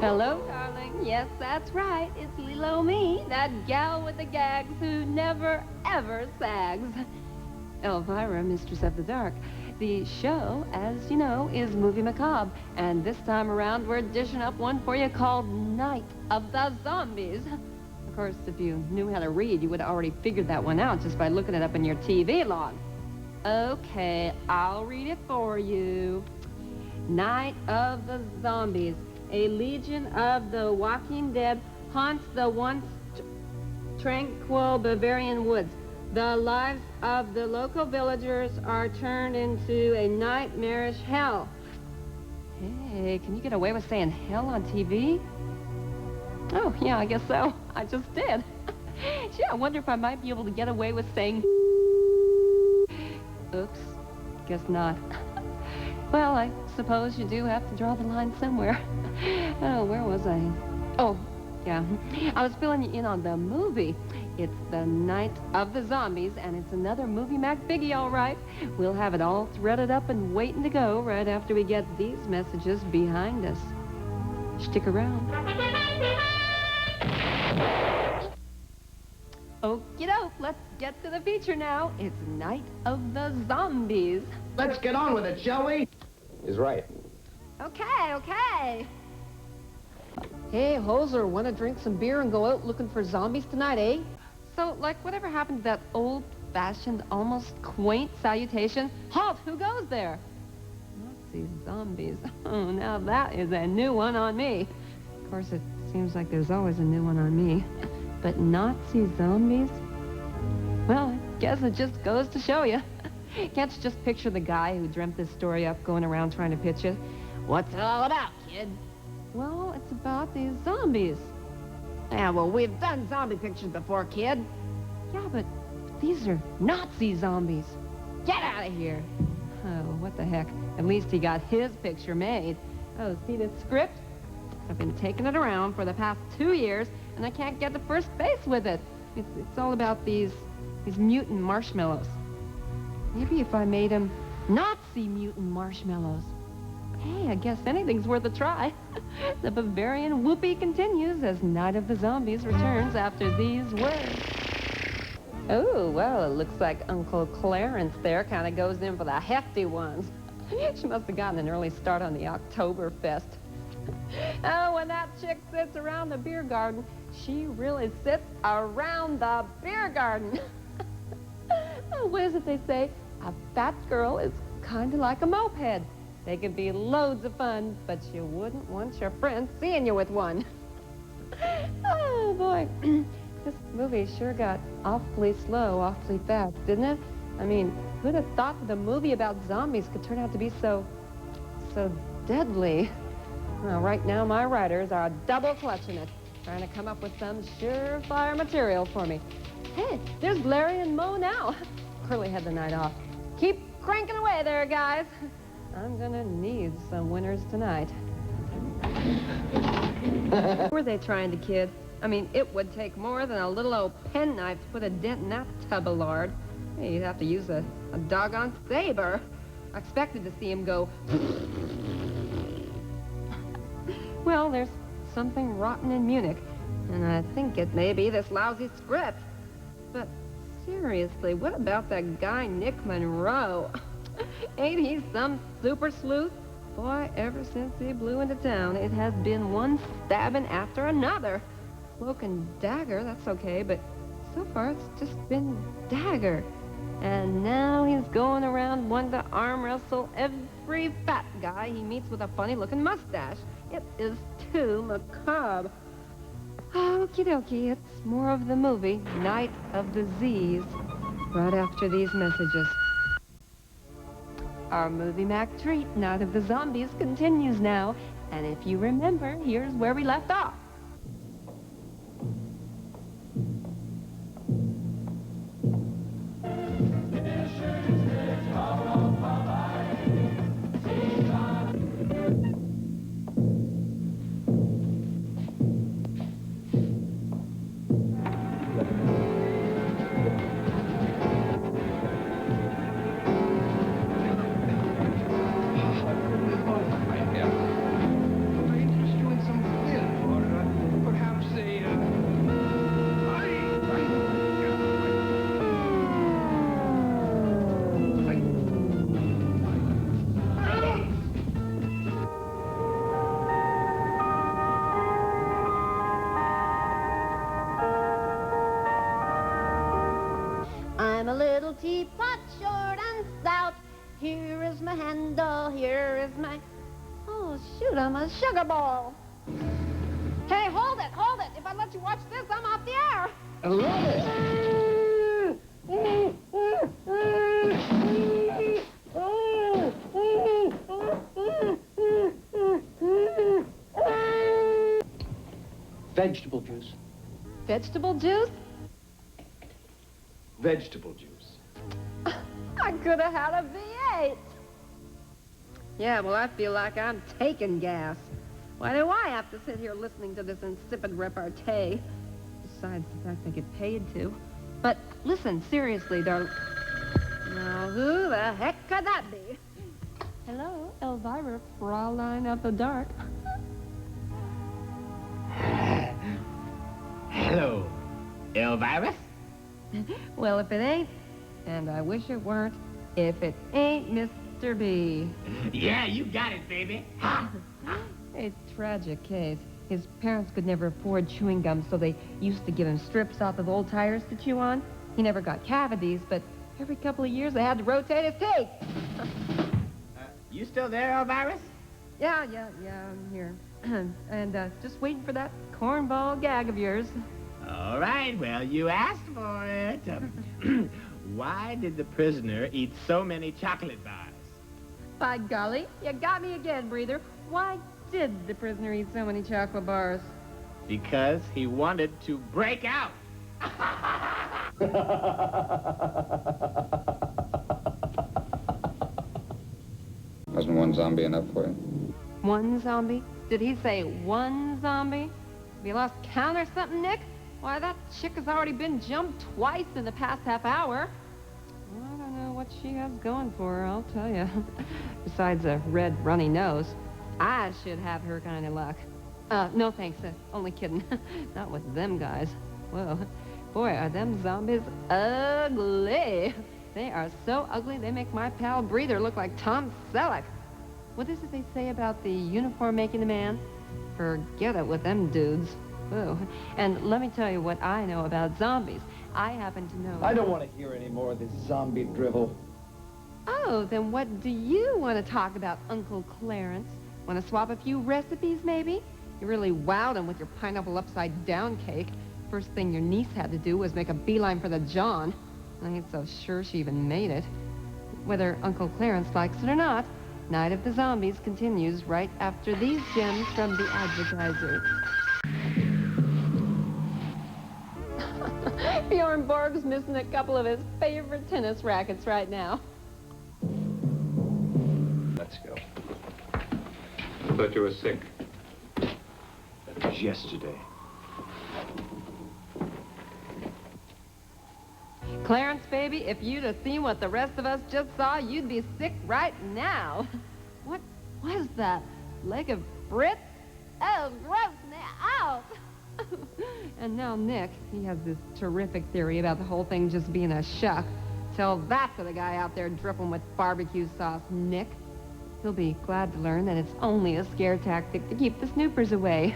Hello, darling. Yes, that's right. It's Lilo me, that gal with the gags who never, ever sags. Elvira, Mistress of the Dark. The show, as you know, is Movie Macabre. And this time around, we're dishing up one for you called Night of the Zombies. Of course, if you knew how to read, you would have already figured that one out just by looking it up in your TV log. Okay, I'll read it for you. Night of the Zombies. A legion of the walking dead haunts the once tranquil Bavarian woods. The lives of the local villagers are turned into a nightmarish hell. Hey, can you get away with saying hell on TV? Oh, yeah, I guess so. I just did. Gee, I wonder if I might be able to get away with saying... Oops, guess not. Well, I suppose you do have to draw the line somewhere. Oh, where was I? Oh, yeah. I was filling you in on the movie. It's The Night of the Zombies, and it's another Movie Mac biggie, all right. We'll have it all threaded up and waiting to go right after we get these messages behind us. Stick around. Okie doke, let's get to the feature now. It's Night of the Zombies. Let's get on with it, shall we? Is right. Okay. Hey, Hoser, want to drink some beer and go out looking for zombies tonight, eh? So, like, whatever happened to that old-fashioned, almost quaint salutation? Halt! Who goes there? Nazi zombies. Oh, now that is a new one on me. Of course, it seems like there's always a new one on me. But Nazi zombies? Well, I guess it just goes to show you. Can't you just picture the guy who dreamt this story up going around trying to pitch it? What's it all about, kid? Well, it's about these zombies. Yeah, well, we've done zombie pictures before, kid. Yeah, but these are Nazi zombies. Get out of here. Oh, what the heck. At least he got his picture made. Oh, see this script? I've been taking it around for the past 2 years, and I can't get to first base with it. It's all about these mutant marshmallows. Maybe if I made them Nazi mutant marshmallows. Hey, I guess anything's worth a try. The Bavarian whoopee continues as Night of the Zombies returns after these words. Oh, well, it looks like Uncle Clarence there kind of goes in for the hefty ones. She must have gotten an early start on the Oktoberfest. Oh, when that chick sits around the beer garden, she really sits around the beer garden. Oh, what is it they say? A fat girl is kind of like a moped. They can be loads of fun, but you wouldn't want your friends seeing you with one. Oh, boy. This movie sure got awfully slow, awfully fast, didn't it? I mean, who'd have thought that a movie about zombies could turn out to be so deadly? Well, right now, my writers are double clutching it, trying to come up with some surefire material for me. Hey, there's Larry and Mo now. Curly had the night off. Keep cranking away there, guys. I'm gonna need some winners tonight. What were they trying to kid? I mean, it would take more than a little old penknife to put a dent in that tub of lard. Hey, you'd have to use a doggone saber. I expected to see him go... Well, there's something rotten in Munich, and I think it may be this lousy script. But seriously, what about that guy Nick Monroe? Ain't he some super sleuth? Boy, ever since he blew into town, it has been one stabbing after another. Cloak and dagger, that's okay, but so far it's just been dagger. And now he's going around wanting to arm wrestle every fat guy he meets with a funny-looking mustache. It is too macabre. Okie dokie, it's more of the movie, Night of the Z's, right after these messages. Our Movie Mac treat, Night of the Zombies, continues now. And if you remember, here's where we left off. Here is my handle, here is my... Oh, shoot, I'm a sugar ball. Hey, hold it, hold it. If I let you watch this, I'm off the air. I love it. Vegetable juice. Vegetable juice? Vegetable juice. I could have had a V8. Yeah, well, I feel like I'm taking gas. Why do I have to sit here listening to this insipid repartee? Besides the fact I get paid to. But listen, seriously, darling. Now, who the heck could that be? Hello, Elvira, Fraulein of the Dark. Hello, Elvira? Well, if it ain't, and I wish it weren't, if it ain't Mr. B. Yeah, you got it, baby. Ha! A tragic case. His parents could never afford chewing gum, so they used to give him strips off of old tires to chew on. He never got cavities, but every couple of years they had to rotate his teeth. You still there, Elvira? Yeah, I'm here. And just waiting for that cornball gag of yours. All right, well, you asked for it. Why did the prisoner eat so many chocolate bars? By golly, you got me again, breather. Why did the prisoner eat so many chocolate bars? Because he wanted to break out. Wasn't one zombie enough for you? One zombie? Did he say one zombie? Have you lost count or something, Nick? Why, that chick has already been jumped twice in the past half hour. I don't know what she has going for her, I'll tell you. Besides a red, runny nose. I should have her kind of luck. No thanks, only kidding. Not with them guys. Whoa. Boy, are them zombies ugly. They are so ugly, they make my pal Breather look like Tom Selleck. What is it they say about the uniform making the man? Forget it with them dudes. Whoa. And let me tell you what I know about zombies. I happen to know... I don't want to hear any more of this zombie drivel. Oh, then what do you want to talk about, Uncle Clarence? Want to swap a few recipes, maybe? You really wowed him with your pineapple upside-down cake. First thing your niece had to do was make a beeline for the John. I ain't so sure she even made it. Whether Uncle Clarence likes it or not, Night of the Zombies continues right after these gems from the advertiser. Bjorn Borg's missing a couple of his favorite tennis rackets right now. Let's go. I thought you were sick. That was yesterday. Clarence, baby, if you'd have seen what the rest of us just saw, you'd be sick right now. What was that? Leg of Brit? Oh, gross, out! And now Nick, he has this terrific theory about the whole thing just being a shuck. Tell that to the guy out there dripping with barbecue sauce, Nick. He'll be glad to learn that it's only a scare tactic to keep the snoopers away.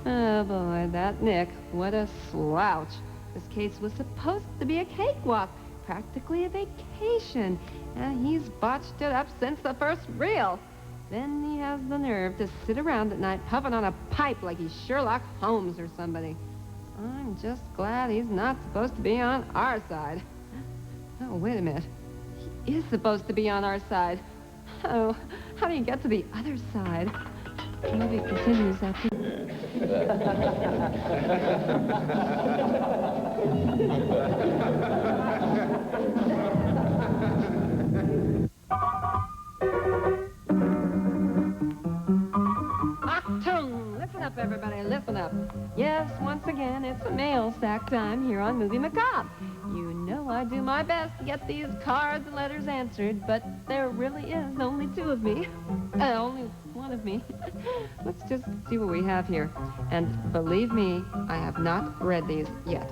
Oh, boy, that Nick, what a slouch. This case was supposed to be a cakewalk, practically a vacation, and he's botched it up since the first reel. Then he has the nerve to sit around at night puffing on a pipe like he's Sherlock Holmes or somebody. I'm just glad he's not supposed to be on our side. Oh, wait a minute. He is supposed to be on our side. Oh, how do you get to the other side? The movie continues after... Achtung! Listen up, everybody, listen up. Yes, once again, it's mail sack time here on Movie Macabre. You know I do my best to get these cards and letters answered, but there really is only two of me. Only one of me. Let's just see what we have here. And believe me, I have not read these yet.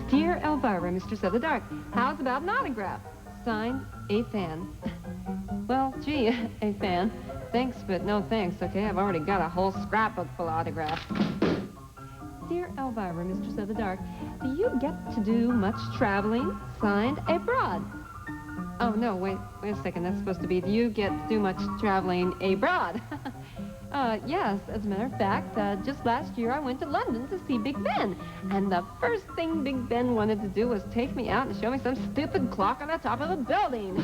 Dear Elvira, Mistress of the Dark, how's about an autograph? Signed, A Fan. Well, gee, A Fan. Thanks, but no thanks, okay? I've already got a whole scrapbook full of autographs. Dear Elvira, Mistress of the Dark, do you get to do much traveling? Signed, A Broad. Oh, no, wait a second. That's supposed to be, do you get to do much traveling abroad? Yes, as a matter of fact, just last year I went to London to see Big Ben. And the first thing Big Ben wanted to do was take me out and show me some stupid clock on the top of a building.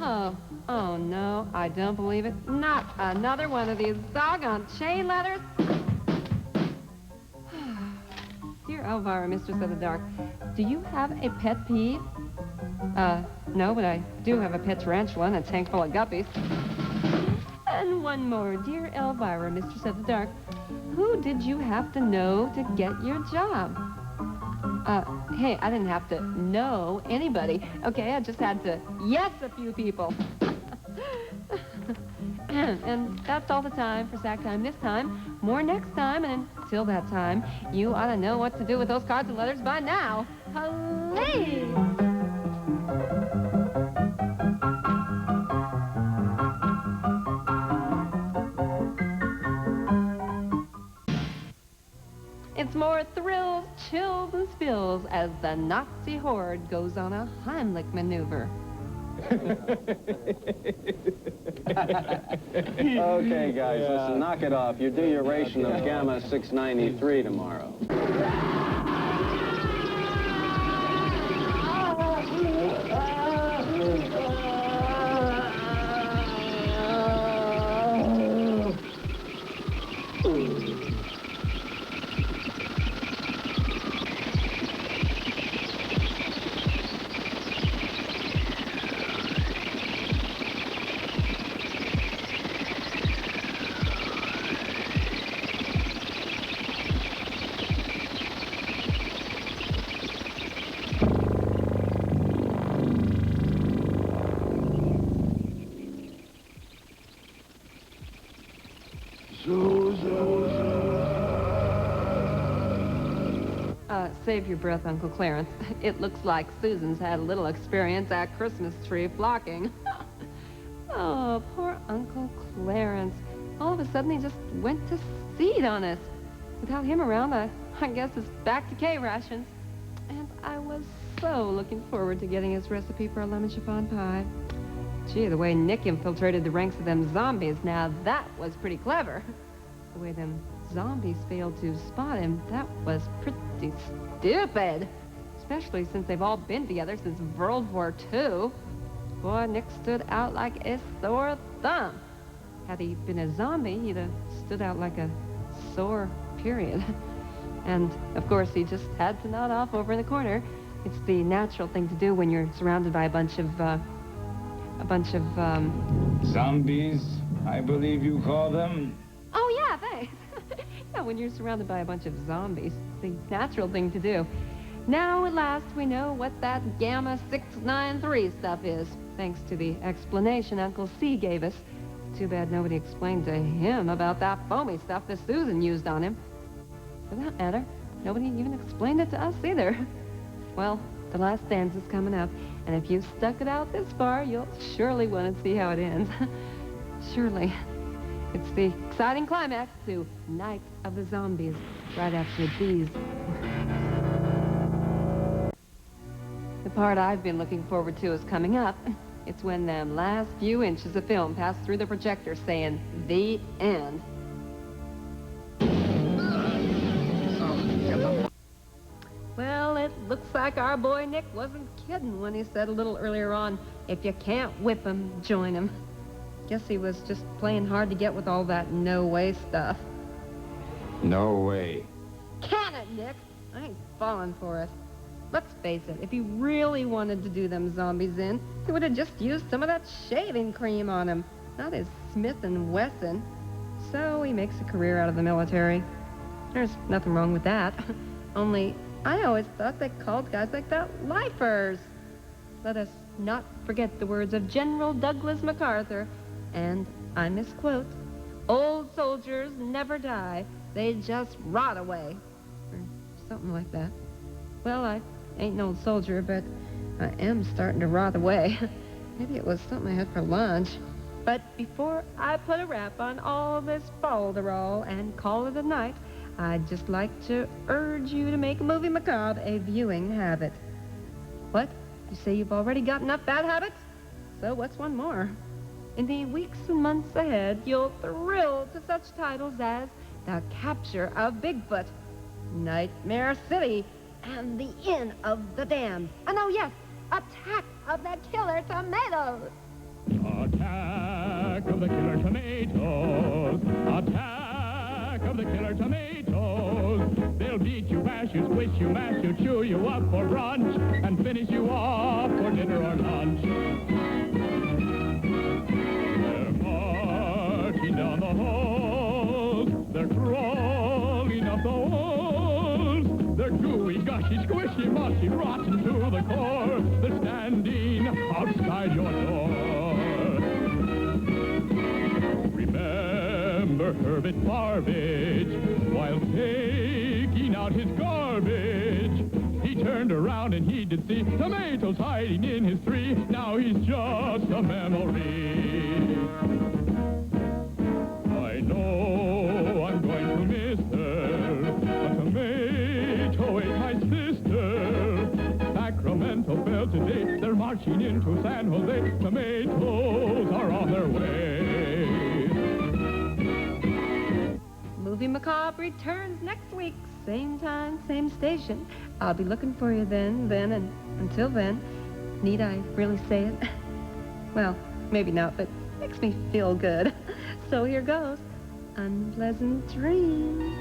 Oh no, I don't believe it. Not another one of these doggone chain letters. Dear Elvira, Mistress of the Dark, do you have a pet peeve? No, but I do have a pet tarantula and a tank full of guppies. And one more. Dear Elvira, Mistress of the Dark, who did you have to know to get your job? Hey, I didn't have to know anybody. Okay, I just had to yes a few people. And that's all the time for Sack Time this time. More next time, and until that time, you ought to know what to do with those cards and letters by now. Please! It's more thrills, chills, and spills as the Nazi horde goes on a Heimlich maneuver. Okay, guys, listen, knock it off. You do your ration of Gamma 693 tomorrow. Save your breath, Uncle Clarence. It looks like Susan's had a little experience at Christmas tree flocking. Oh, poor Uncle Clarence. All of a sudden, he just went to seed on us. Without him around, I guess it's back to K-rations. And I was so looking forward to getting his recipe for a lemon chiffon pie. Gee, the way Nick infiltrated the ranks of them zombies, now that was pretty clever. The way them zombies failed to spot him, that was pretty stupid. Especially since they've all been together since World War II. Boy, Nick stood out like a sore thumb. Had he been a zombie, he'd have stood out like a sore period. And, of course, he just had to nod off over in the corner. It's the natural thing to do when you're surrounded by a bunch of Zombies, I believe you call them. Oh, yeah, thanks. Yeah, when you're surrounded by a bunch of zombies, the natural thing to do. Now, at last, we know what that Gamma 693 stuff is, thanks to the explanation Uncle C gave us. Too bad nobody explained to him about that foamy stuff that Susan used on him. For that matter, nobody even explained it to us either. Well, the last stanza's coming up, and if you've stuck it out this far, you'll surely want to see how it ends. Surely. It's the exciting climax to Night of the Zombies, right after these. The part I've been looking forward to is coming up. It's when them last few inches of film pass through the projector saying, "The end." Well, it looks like our boy Nick wasn't kidding when he said a little earlier on, if you can't whip him, join him. Guess he was just playing hard to get with all that no-way stuff. No way. Can it, Nick? I ain't falling for it. Let's face it, if he really wanted to do them zombies in, he would have just used some of that shaving cream on him, not his Smith & Wesson. So he makes a career out of the military. There's nothing wrong with that. Only, I always thought they called guys like that lifers. Let us not forget the words of General Douglas MacArthur, and I misquote, "Old soldiers never die, they just rot away," or something like that. Well, I ain't an old soldier, but I am starting to rot away. Maybe it was something I had for lunch. But before I put a wrap on all this falderall and call it a night, I'd just like to urge you to make Movie Macabre a viewing habit. What? You say you've already got enough bad habits? So what's one more? In the weeks and months ahead, you'll thrill to such titles as The Capture of Bigfoot, Nightmare City, and The Inn of the Damned. And oh yes, Attack of the Killer Tomatoes. Attack of the Killer Tomatoes. Attack of the Killer Tomatoes. They'll beat you, bash you, squish you, mash you, chew you up for brunch, and finish you off for dinner or lunch. They're marching down the halls. They're crawling up the walls. They're gooey, gushy, squishy, mushy, rotten to the core. They're standing outside your door. Remember Herbert Barbage while taking out his garbage. He turned around and he did see tomatoes hiding in his tree. Now he's just a memory. I know I'm going to miss her. A tomato ate my sister. Sacramento fell today. They're marching into San Jose. Tomatoes are on their way. Movie Macabre returns next week. Same time, same station. I'll be looking for you then, and until then, need I really say it? Well, maybe not, but makes me feel good. So here goes. Unpleasant dreams.